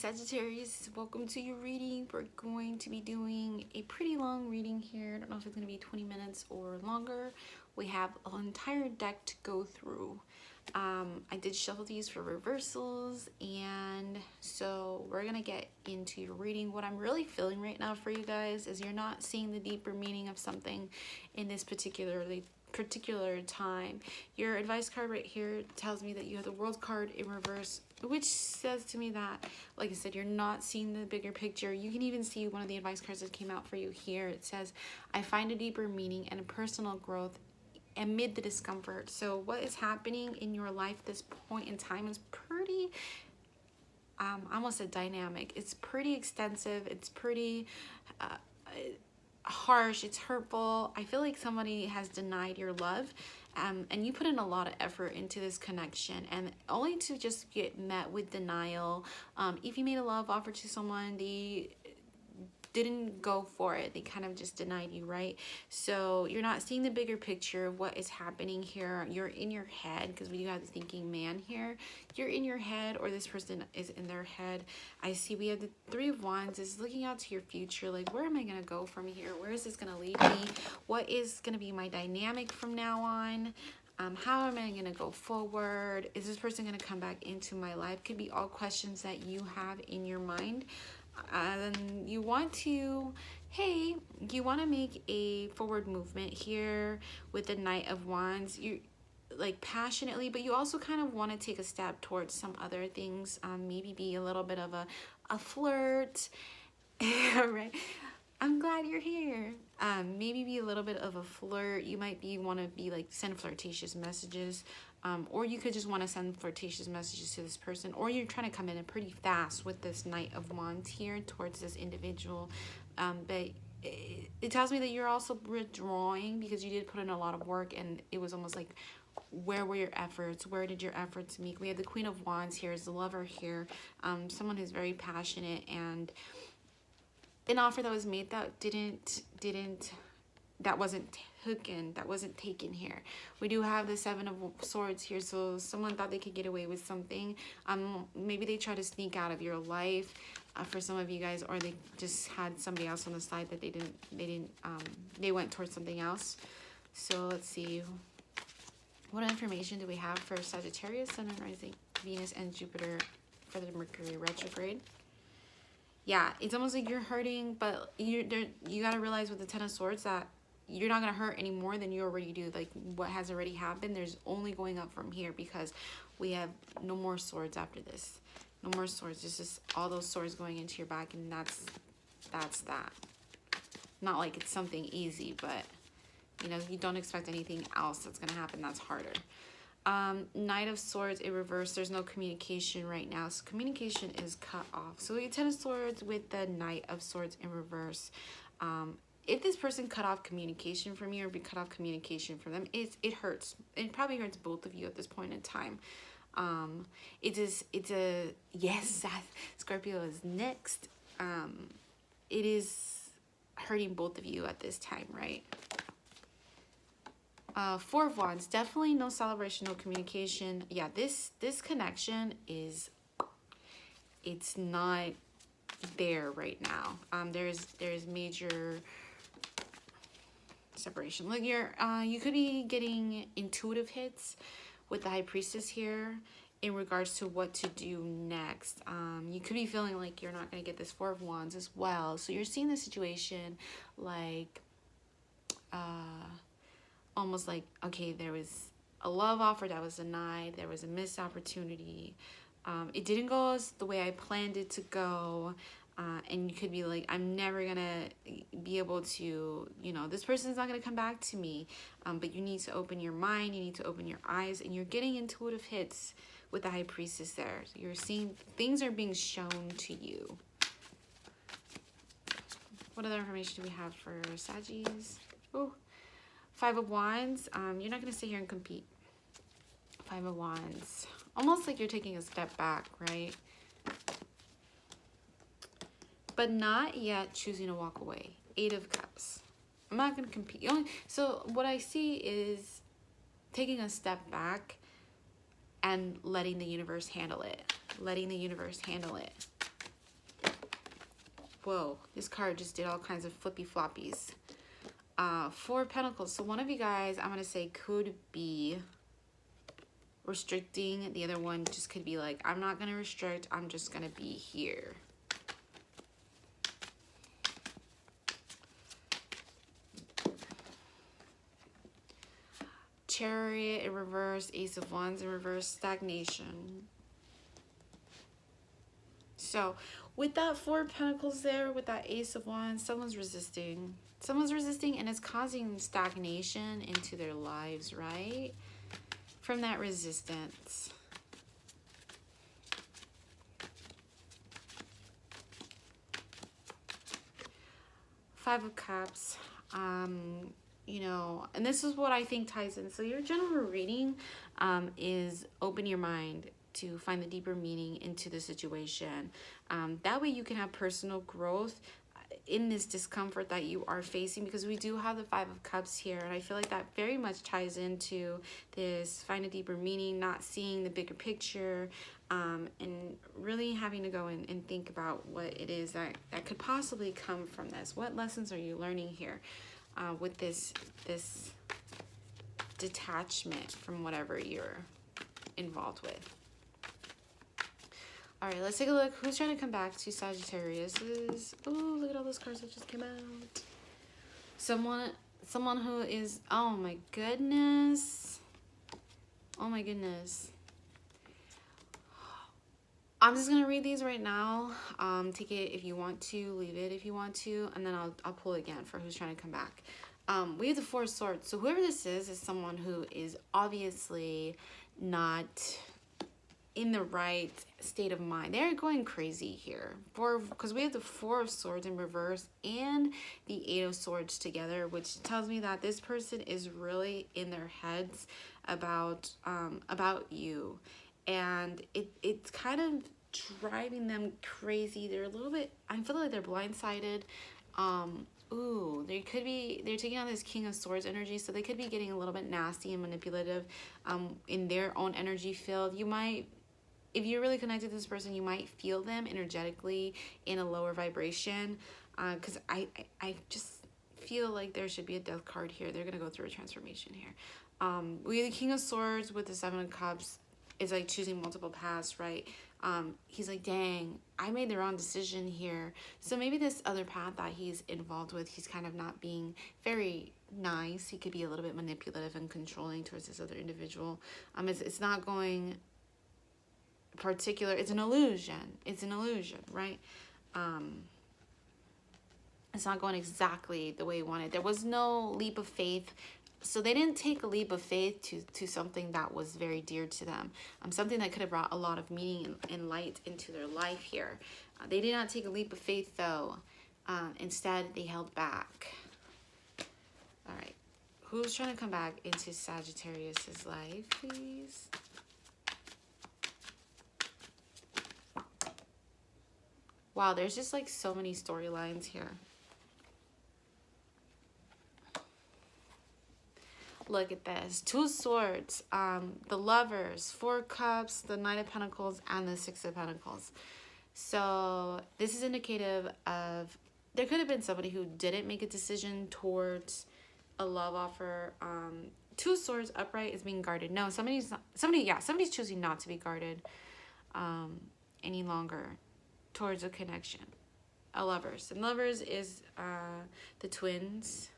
Sagittarius, welcome to your reading. We're going to be doing a pretty long reading here. I don't know if it's going to be 20 minutes or longer. We have an entire deck to go through. I did shuffle these for reversals, and so we're going to get into your reading. What I'm really feeling right now for you guys is you're not seeing the deeper meaning of something in this particular time. Your advice card right here tells me that you have the World card in reverse, which says to me that, like I said, you're not seeing the bigger picture. You can even see one of the advice cards that came out for you here. It says, I find a deeper meaning and a personal growth amid the discomfort. So what is happening in your life at this point in time is pretty I almost said dynamic. It's pretty extensive. It's pretty harsh. It's hurtful. I feel like somebody has denied your love, and you put in a lot of effort into this connection, and only to just get met with denial. If you made a love offer to someone, they didn't go for it. They kind of just denied you, right? So you're not seeing the bigger picture of what is happening here. You're in your head, because we do have the thinking man here. You're in your head, or this person is in their head. I see we have the Three of Wands is looking out to your future. Like, where am I going to go from here? Where is this going to lead me? What is going to be my dynamic from now on? How am I going to go forward? Is this person going to come back into my life? Could be all questions that you have in your mind. You want to, hey, you want to make a forward movement here with the Knight of Wands. You like passionately, but you also kind of want to take a step towards some other things. Maybe be a little bit of a flirt, right? I'm glad you're here. Maybe be a little bit of a flirt. You might want to be like send flirtatious messages. Or you could just want to send flirtatious messages to this person, or you're trying to come in pretty fast with this Knight of Wands here towards this individual. But it tells me that you're also withdrawing because you did put in a lot of work, and it was almost like, where were your efforts? Where did your efforts meet? We have the Queen of Wands here as the lover here, someone who's very passionate, and an offer that was made that wasn't taken here. We do have the Seven of Swords here, so someone thought they could get away with something. Maybe they tried to sneak out of your life for some of you guys, or they just had somebody else on the side that they went towards something else. So let's see, what information do we have for Sagittarius, Sun and Rising, Venus and Jupiter for the Mercury retrograde? Yeah, it's almost like you're hurting, but you got to realize with the Ten of Swords that you're not going to hurt any more than you already do. Like, what has already happened, there's only going up from here, because we have no more swords after this. No more swords. It's just all those swords going into your back, and that's that. Not like it's something easy, but, you know, you don't expect anything else that's going to happen that's harder. Knight of Swords in reverse. There's no communication right now, so communication is cut off. So we have Ten of Swords with the Knight of Swords in reverse. If this person cut off communication from you, or be cut off communication from them, it hurts. It probably hurts both of you at this point in time. It's a yes. Scorpio is next. It is hurting both of you at this time, right? Four of Wands, definitely no celebration, no communication. Yeah, this connection is, it's not there right now. There's major separation. Look, you could be getting intuitive hits with the High Priestess here in regards to what to do next. You could be feeling like you're not going to get this Four of Wands as well. So you're seeing the situation like, almost like, okay, there was a love offer that was denied. There was a missed opportunity. It didn't go as the way I planned it to go. And you could be like, I'm never going to be able to, you know, this person's not going to come back to me. But you need to open your mind. You need to open your eyes. And you're getting intuitive hits with the High Priestess there. So you're seeing things are being shown to you. What other information do we have for Saggies? Oh, Five of Wands. You're not going to sit here and compete. Five of Wands. Almost like you're taking a step back, right? But not yet choosing to walk away. Eight of Cups. I'm not going to compete. So what I see is taking a step back and letting the universe handle it. Letting the universe handle it. Whoa, this card just did all kinds of flippy floppies. Four of Pentacles. So one of you guys, I'm going to say, could be restricting. The other one just could be like, I'm not going to restrict. I'm just going to be here. Chariot in reverse, Ace of Wands in reverse, stagnation. So with that Four of Pentacles there, with that Ace of Wands, someone's resisting. Someone's resisting, and it's causing stagnation into their lives, right? From that resistance. Five of Cups. You know, and this is what I think ties in. So your general reading is open your mind to find the deeper meaning into the situation. That way you can have personal growth in this discomfort that you are facing, because we do have the Five of Cups here, and I feel like that very much ties into this find a deeper meaning, not seeing the bigger picture, and really having to go in and think about what it is that could possibly come from this. What lessons are you learning here with this detachment from whatever you're involved with? All right, let's take a look. Who's trying to come back to Sagittarius? Oh, look at all those cards that just came out. Someone who is, oh my goodness. Oh my goodness. I'm just gonna read these right now. Take it if you want to, leave it if you want to, and then I'll pull again for who's trying to come back. We have the Four of Swords. So whoever this is someone who is obviously not in the right state of mind. They're going crazy here, because we have the Four of Swords in reverse and the Eight of Swords together, which tells me that this person is really in their heads about you, and it's kind of driving them crazy. They're a little bit, I feel like they're blindsided. Ooh, they're taking on this King of Swords energy, so they could be getting a little bit nasty and manipulative in their own energy field. You might, if you're really connected to this person, you might feel them energetically in a lower vibration, because I just feel like there should be a death card here. They're going to go through a transformation here. We have the King of Swords with the Seven of Cups. It's like choosing multiple paths, right? He's like, dang, I made the wrong decision here. So maybe this other path that he's involved with, he's kind of not being very nice. He could be a little bit manipulative and controlling towards this other individual. It's not going particular. It's an illusion. It's an illusion, right? It's not going exactly the way he wanted. There was no leap of faith. So they didn't take a leap of faith to something that was very dear to them. Something that could have brought a lot of meaning and light into their life here. They did not take a leap of faith, though. Instead, they held back. All right. Who's trying to come back into Sagittarius's life, please? Wow, there's just like so many storylines here. Look at this. Two of Swords, the Lovers, Four of Cups, the Knight of Pentacles, and the Six of Pentacles. So this is indicative of, there could have been somebody who didn't make a decision towards a love offer. Two of Swords upright is being guarded. No, somebody's choosing not to be guarded any longer towards a connection. A Lovers. And Lovers is the twins.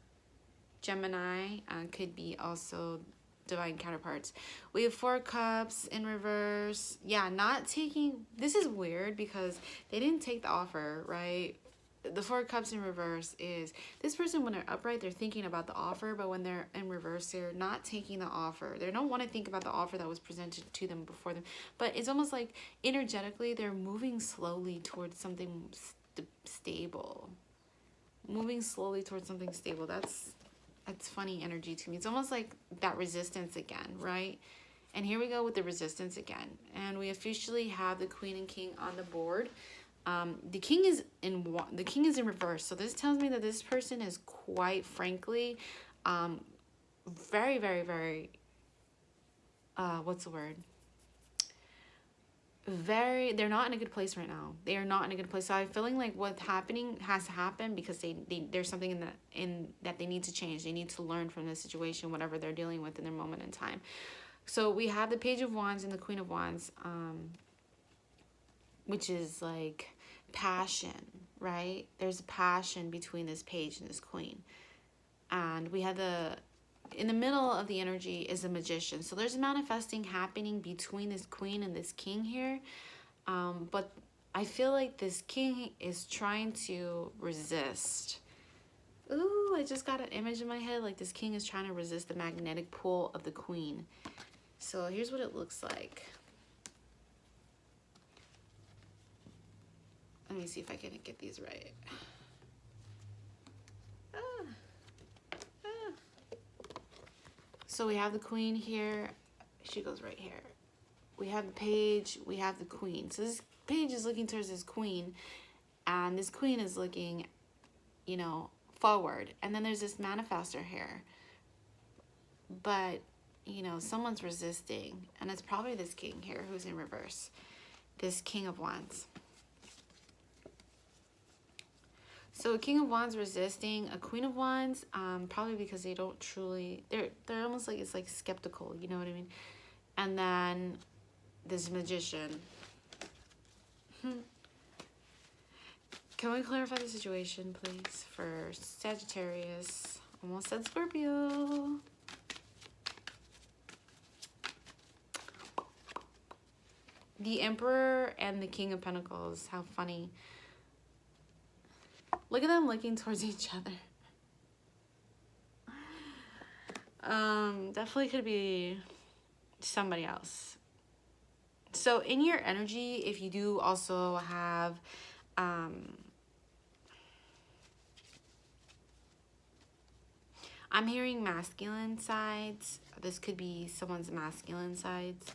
Gemini could be also divine counterparts. We have Four Cups in reverse. Yeah, not taking, this is weird because they didn't take the offer, right? The Four Cups in reverse is this person, when they're upright, they're thinking about the offer, but when they're in reverse, they're not taking the offer. They don't want to think about the offer that was presented to them before them. But it's almost like energetically, they're moving slowly towards something stable. Moving slowly towards something stable. That's funny energy to me. It's almost like that resistance again, right? And here we go with the resistance again. And we officially have the Queen and King on the board. The king is in reverse. So this tells me that this person is, quite frankly, very, very, very, what's the word? they're not in a good place right now. They are not in a good place. So I'm feeling like what's happening has to happen because there's something in that they need to change. They need to learn from this situation, whatever they're dealing with in their moment in time. So we have the Page of Wands and the Queen of Wands, which is like passion, right? There's a passion between this page and this queen. And we have in the middle of the energy is a Magician. So there's manifesting happening between this queen and this king here. But I feel like this king is trying to resist. Ooh, I just got an image in my head like this king is trying to resist the magnetic pull of the queen. So here's what it looks like. Let me see if I can get these right. So we have the queen here. She goes right here. We have the page. We have the queen. So this page is looking towards this queen. And this queen is looking, you know, forward. And then there's this manifestor here. But, you know, someone's resisting. And it's probably this king here who's in reverse. This King of Wands. So a King of Wands resisting a Queen of Wands, probably because they don't truly, they're almost like, it's like skeptical, you know what I mean? And then this Magician. Can we clarify the situation, please, for Sagittarius? Almost said Scorpio. The Emperor and the King of Pentacles. How funny. Look at them looking towards each other. Definitely could be somebody else. So in your energy, if you do also have I'm hearing masculine sides. This could be someone's masculine sides.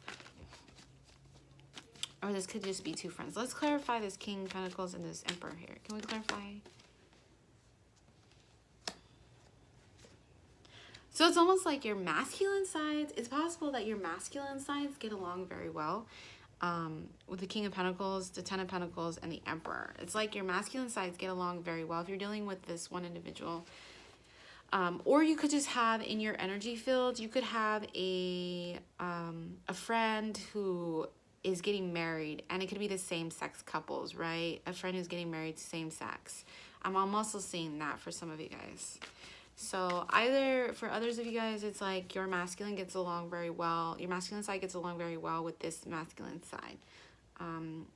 Or this could just be two friends. Let's clarify this King of Pentacles and this Emperor here. Can we clarify? So it's almost like your masculine sides. It's possible that your masculine sides get along very well with the King of Pentacles, the Ten of Pentacles, and the Emperor. It's like your masculine sides get along very well if you're dealing with this one individual. Or you could just have in your energy field, you could have a friend who is getting married, and it could be the same-sex couples, right? A friend who's getting married to same sex. I'm also seeing that for some of you guys. So either for others of you guys, it's like your masculine gets along very well. Your masculine side gets along very well with this masculine side.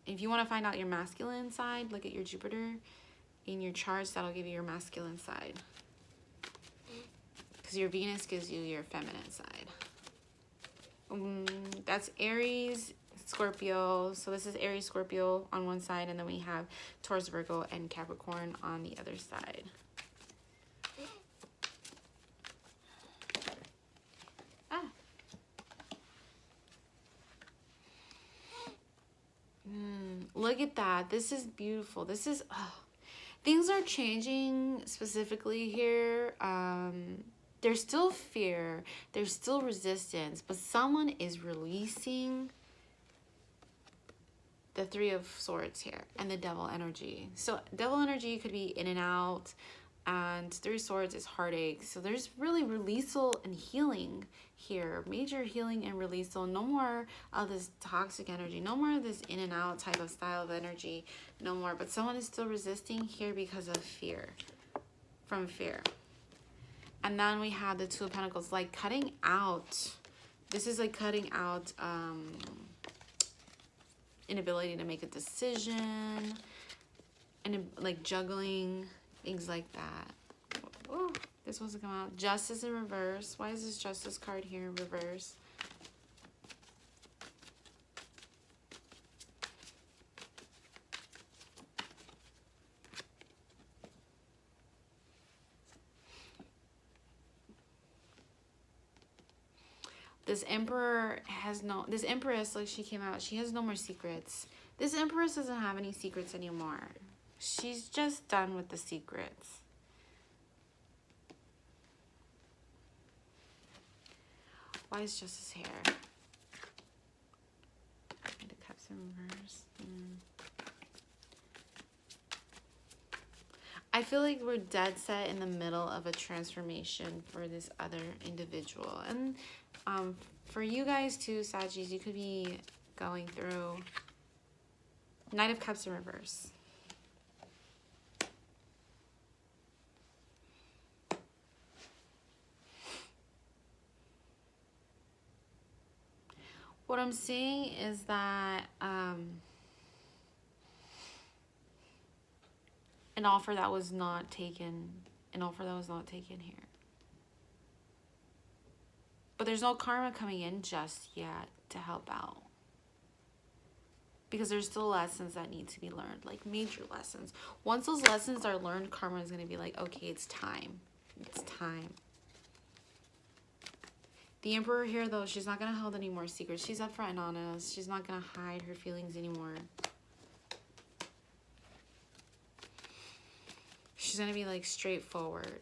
If you want to find out your masculine side, look at your Jupiter in your charts. That'll give you your masculine side. Because your Venus gives you your feminine side. That's Aries, Scorpio. So this is Aries, Scorpio on one side, and then we have Taurus, Virgo, and Capricorn on the other side. Look at that. This is beautiful. This is, things are changing specifically here. There's still fear. There's still resistance, but someone is releasing the Three of Swords here and the Devil energy. So Devil energy could be in and out, and Three of Swords is heartache. So there's really releasal and healing here. Major healing and releasal. No more of this toxic energy. No more of this in and out type of style of energy. No more. But someone is still resisting here because of fear. From fear. And then we have the Two of Pentacles. Like cutting out. This is like cutting out inability to make a decision. And like juggling. Things like that. Oh, this supposed to come out. Justice in reverse. Why is this Justice card here in reverse? This Emperor has no... This Empress, like she came out, she has no more secrets. This Empress doesn't have any secrets anymore. She's just done with the secrets. Why is Justice here? I need to cut Cups in reverse. I feel like we're dead set in the middle of a transformation for this other individual. And for you guys too, Saggies, you could be going through Knight of Cups in reverse. What I'm seeing is that an offer that was not taken here. But there's no karma coming in just yet to help out. Because there's still lessons that need to be learned, like major lessons. Once those lessons are learned, karma is going to be like, okay, it's time. It's time. The Emperor here, though, she's not going to hold any more secrets. She's upfront and honest. She's not going to hide her feelings anymore. She's going to be, like, straightforward.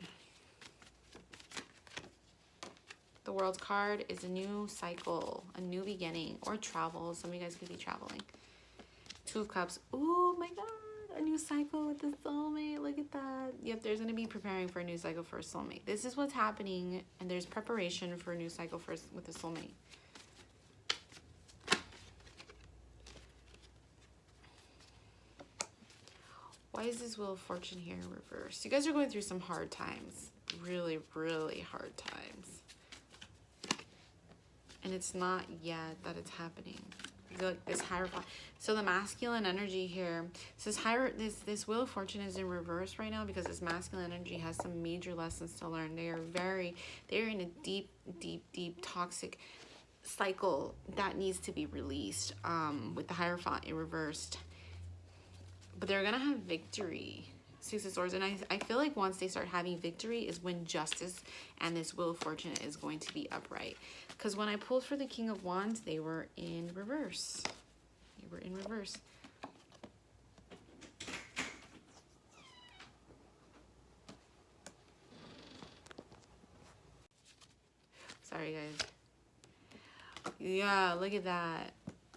The World card is a new cycle, a new beginning, or travel. Some of you guys could be traveling. Two of Cups. Oh, my God. A new cycle with the soulmate. Look at that. Yep, there's going to be preparing for a new cycle for a soulmate. This is what's happening, and there's preparation for a new cycle with a soulmate. Why is this Wheel of Fortune here in reverse? You guys are going through some hard times. Really, really hard times. And it's not yet that it's happening. Like this Hierophant. So the masculine energy here. So this Wheel of Fortune is in reverse right now because this masculine energy has some major lessons to learn. They're in a deep, deep, deep toxic cycle that needs to be released. With the Hierophant in reversed. But they're gonna have victory. Six of Swords. And I feel like once they start having victory is when justice and this Wheel of Fortune is going to be upright. Because when I pulled for the King of Wands, they were in reverse. They were in reverse. Sorry, guys. Yeah, look at that.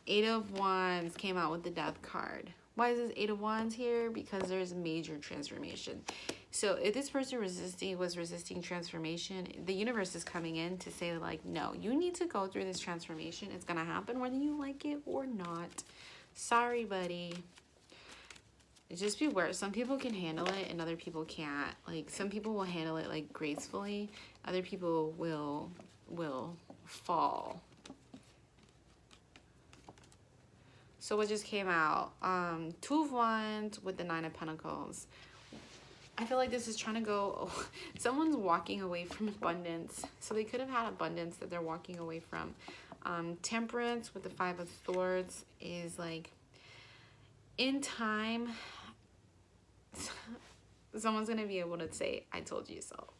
Eight of Wands came out with the Death card. Why is this Eight of Wands here? Because there's major transformation. So if this person was resisting transformation, the universe is coming in to say, like, no, you need to go through this transformation. It's going to happen whether you like it or not. Sorry, buddy. Just beware. Some people can handle it and other people can't. Like, some people will handle it, like, gracefully. Other people will fall. So what just came out? Two of Wands with the Nine of Pentacles. I feel like this is trying to go... Oh, someone's walking away from abundance. So they could have had abundance that they're walking away from. Temperance with the Five of Swords is like... In time, someone's going to be able to say, I told you so.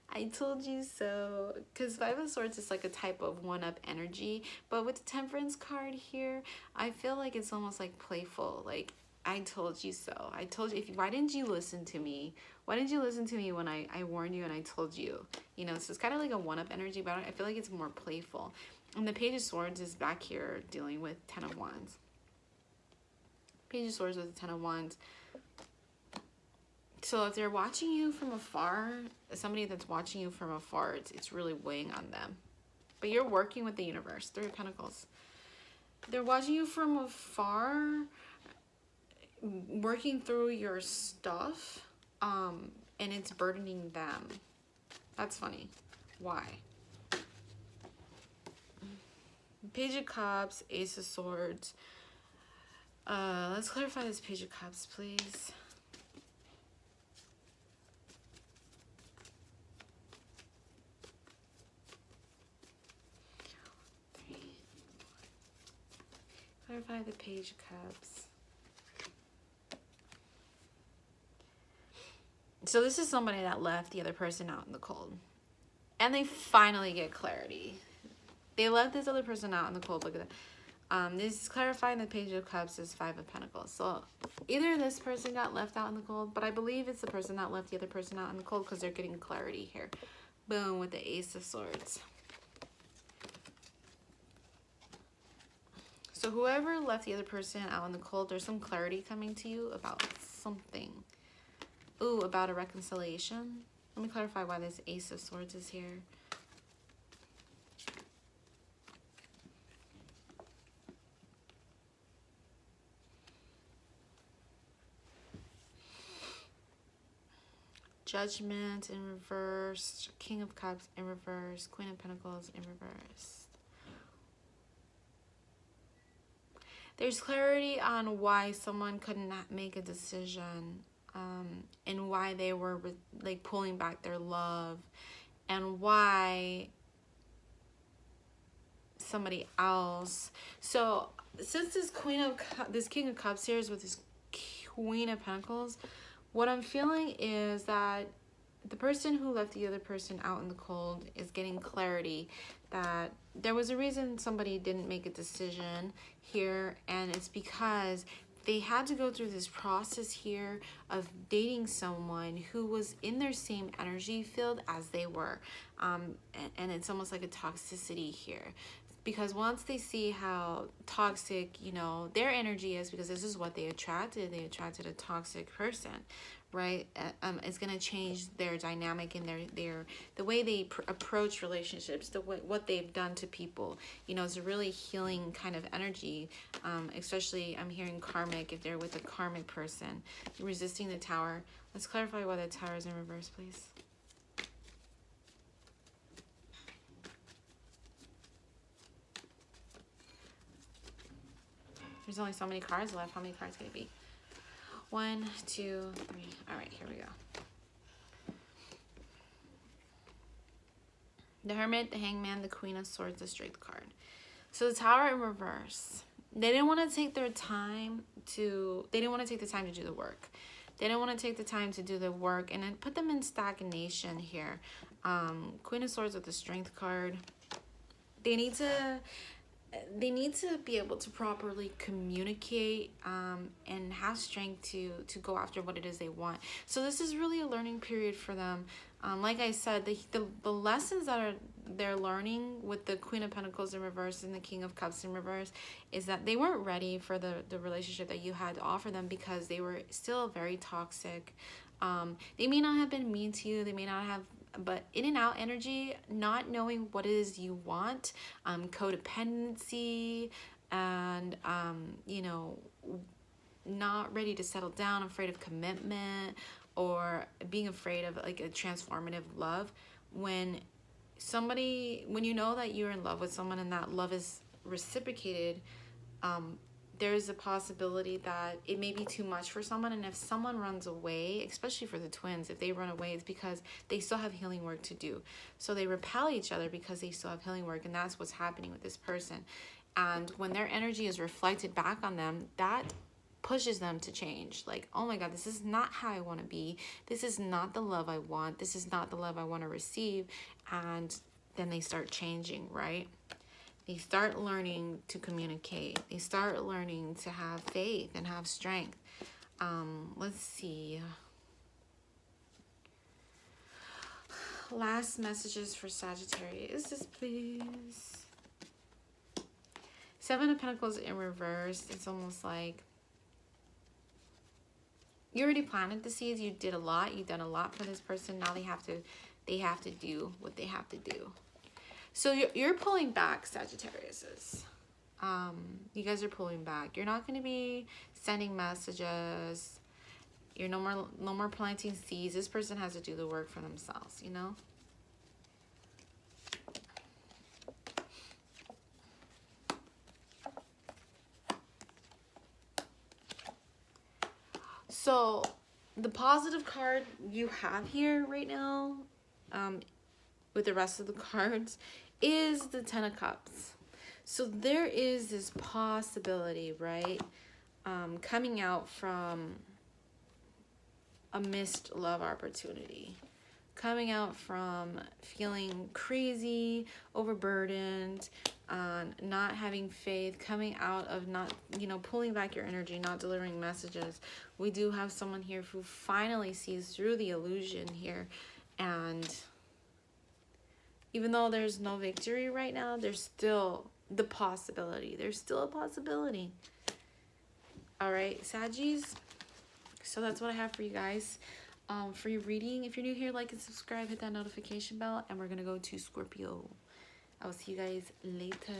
I told you so. Because Five of Swords is like a type of one-up energy. But with the Temperance card here, I feel like it's almost like playful. Like, I told you so. I told you. Why didn't you listen to me? Why didn't you listen to me when I warned you and I told you? You know, so it's kind of like a one-up energy, but I feel like it's more playful. And the Page of Swords is back here dealing with Ten of Wands. Page of Swords with the Ten of Wands. So if they're watching you from afar, somebody that's watching you from afar, it's really weighing on them. But you're working with the universe. Three of Pentacles. They're watching you from afar, working through your stuff, and it's burdening them. That's funny. Why? Page of Cups, Ace of Swords. Let's clarify this Page of Cups, please. Clarify the Page of Cups. So this is somebody that left the other person out in the cold. And they finally get clarity. They left this other person out in the cold. Look at that. This is clarifying the Page of Cups is Five of Pentacles. So either this person got left out in the cold, but I believe it's the person that left the other person out in the cold because they're getting clarity here. Boom, with the Ace of Swords. So whoever left the other person out in the cold, there's some clarity coming to you about something. Ooh, about a reconciliation. Let me clarify why this Ace of Swords is here. Judgment in reverse, King of Cups in reverse, Queen of Pentacles in reverse. There's clarity on why someone could not make a decision, and why they were like pulling back their love, and why somebody else. So since this King of Cups here is with this Queen of Pentacles, what I'm feeling is that the person who left the other person out in the cold is getting clarity that there was a reason somebody didn't make a decision here, and it's because they had to go through this process here of dating someone who was in their same energy field as they were. And it's almost like a toxicity here. Because once they see how toxic, you know, their energy is, because this is what they attracted a toxic person, right? It's going to change their dynamic and the way they approach relationships, what they've done to people. You know, it's a really healing kind of energy, especially I'm hearing karmic, if they're with a karmic person. Resisting the Tower. Let's clarify why the Tower is in reverse, please. There's only so many cards left. How many cards can it be? 1, 2, 3. All right, here we go. The Hermit, the Hangman, the Queen of Swords, the Strength card. So the Tower in reverse. They didn't want to take their time to... They didn't want to take the time to do the work. They didn't want to take the time to do the work, and it put them in stagnation here. Queen of Swords with the Strength card. They need to be able to properly communicate, and have strength to go after what it is they want. So this is really a learning period for them. Like I said, the lessons that they're learning with the Queen of Pentacles in reverse and the King of Cups in reverse is that they weren't ready for the relationship that you had to offer them, because they were still very toxic. They may not have been mean to you, they may not have, but in and out energy, not knowing what it is you want, codependency, and you know, not ready to settle down, afraid of commitment, or being afraid of like a transformative love. When you know that you're in love with someone and that love is reciprocated, there's a possibility that it may be too much for someone. And if someone runs away, especially for the twins, if they run away, it's because they still have healing work to do. So they repel each other because they still have healing work, and that's what's happening with this person. And when their energy is reflected back on them, that pushes them to change. Like, oh my God, this is not how I want to be. This is not the love I want. This is not the love I want to receive. And then they start changing, right? They start learning to communicate. They start learning to have faith and have strength. Let's see. Last messages for Sagittarius, please. 7 of Pentacles in reverse. It's almost like you already planted the seeds. You did a lot. You've done a lot for this person. Now they have to do what they have to do. So you're pulling back, Sagittarius. You guys are pulling back. You're not going to be sending messages. You're no more planting seeds. This person has to do the work for themselves, you know? So the positive card you have here right now, with the rest of the cards, is the 10 of Cups. So there is this possibility, right, coming out from a missed love opportunity, coming out from feeling crazy, overburdened, not having faith, coming out of not, you know, pulling back your energy, not delivering messages. We do have someone here who finally sees through the illusion here, and even though there's no victory right now, there's still the possibility. There's still a possibility. All right, Saggies. So that's what I have for you guys. For your reading, if you're new here, like and subscribe, hit that notification bell, and we're gonna go to Scorpio. I will see you guys later.